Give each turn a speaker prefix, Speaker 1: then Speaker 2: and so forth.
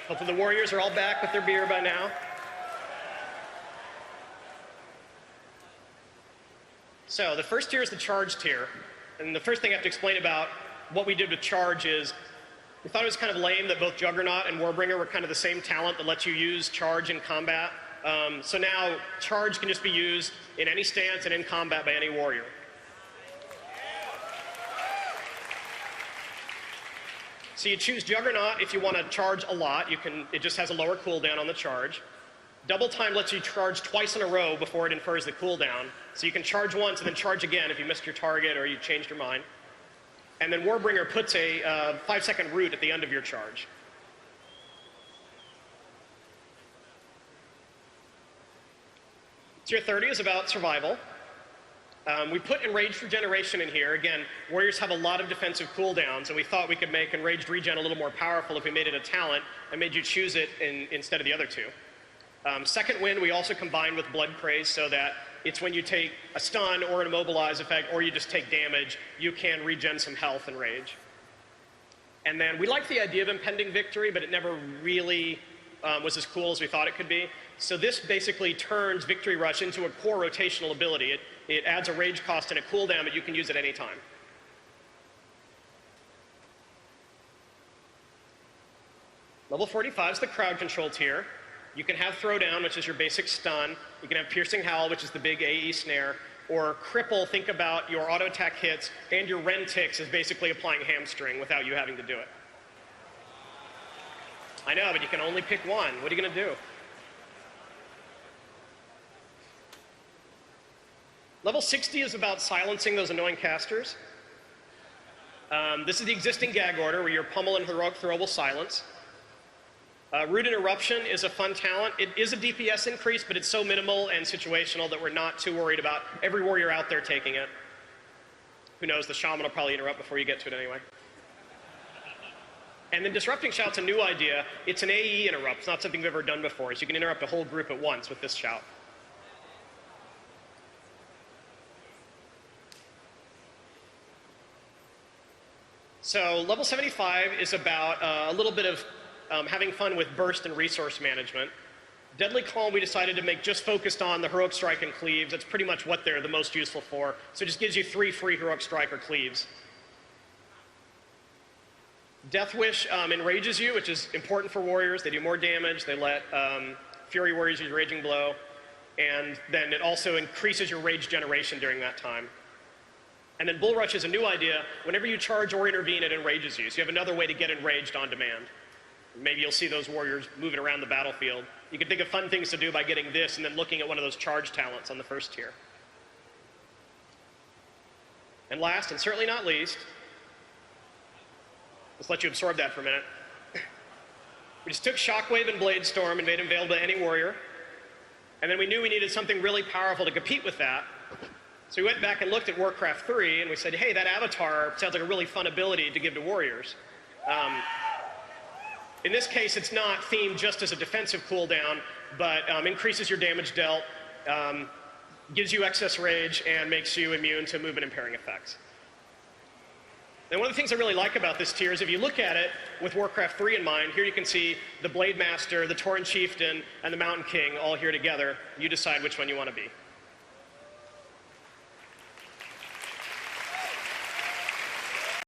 Speaker 1: Hopefully the warriors are all back with their beer by now. So the first tier is the charge tier. And the first thing I have to explain about what we did with charge is we thought it was kind of lame that both Juggernaut and Warbringer were kind of the same talent that lets you use charge in combat. So now charge can just be used in any stance and in combat by any warrior. So you choose Juggernaut if you want to charge a lot. It just has a lower cooldown on the charge. Double time lets you charge twice in a row before it infers the cooldown. So you can charge once and then charge again if you missed your target or you changed your mind. And then Warbringer puts a 5-second root at the end of your charge. Tier 30 is about survival. We put Enraged Regeneration in here. Again, warriors have a lot of defensive cooldowns, and we thought we could make Enraged Regen a little more powerful if we made it a talent and made you choose it instead of the other two. Second Wind we also combined with Blood Craze so that it's when you take a stun or an immobilize effect or you just take damage, you can regen some health and rage. And then we liked the idea of Impending Victory, but it never really was as cool as we thought it could be. So this basically turns Victory Rush into a core rotational ability. It adds a rage cost and a cooldown that you can use at any time. Level 45 is the crowd control tier. You can have Throwdown, which is your basic stun. You can have Piercing Howl, which is the big AE snare. Or Cripple, think about your auto attack hits, and your Rend ticks is basically applying Hamstring without you having to do it. I know, but you can only pick one. What are you going to do? Level 60 is about silencing those annoying casters. This is the existing gag order where your Pummel and Heroic Throw will silence. Root Interruption is a fun talent. It is a DPS increase, but it's so minimal and situational that we're not too worried about every warrior out there taking it. Who knows, the Shaman will probably interrupt before you get to it anyway. And then Disrupting Shout's a new idea. It's an AE interrupt. It's not something we've ever done before, so you can interrupt a whole group at once with this shout. So level 75 is about a little bit of having fun with burst and resource management. Deadly Calm we decided to make just focused on the Heroic Strike and Cleaves. That's pretty much what they're the most useful for. So it just gives you 3 free Heroic Strike or Cleaves. Death Wish enrages you, which is important for warriors. They do more damage. They let Fury warriors use Raging Blow. And then it also increases your rage generation during that time. And then Bull Rush is a new idea. Whenever you charge or intervene, it enrages you. So you have another way to get enraged on demand. Maybe you'll see those warriors moving around the battlefield. You can think of fun things to do by getting this and then looking at one of those charge talents on the first tier. And last, and certainly not least, let's let you absorb that for a minute. We just took Shockwave and Blade Storm and made them available to any warrior. And then we knew we needed something really powerful to compete with that. So we went back and looked at Warcraft 3 and we said, hey, that avatar sounds like a really fun ability to give to warriors. In this case, it's not themed just as a defensive cooldown, but increases your damage dealt, gives you excess rage, and makes you immune to movement impairing effects. And one of the things I really like about this tier is if you look at it with Warcraft 3 in mind, here you can see the Blade Master, the Tauren Chieftain, and the Mountain King all here together. You decide which one you want to be.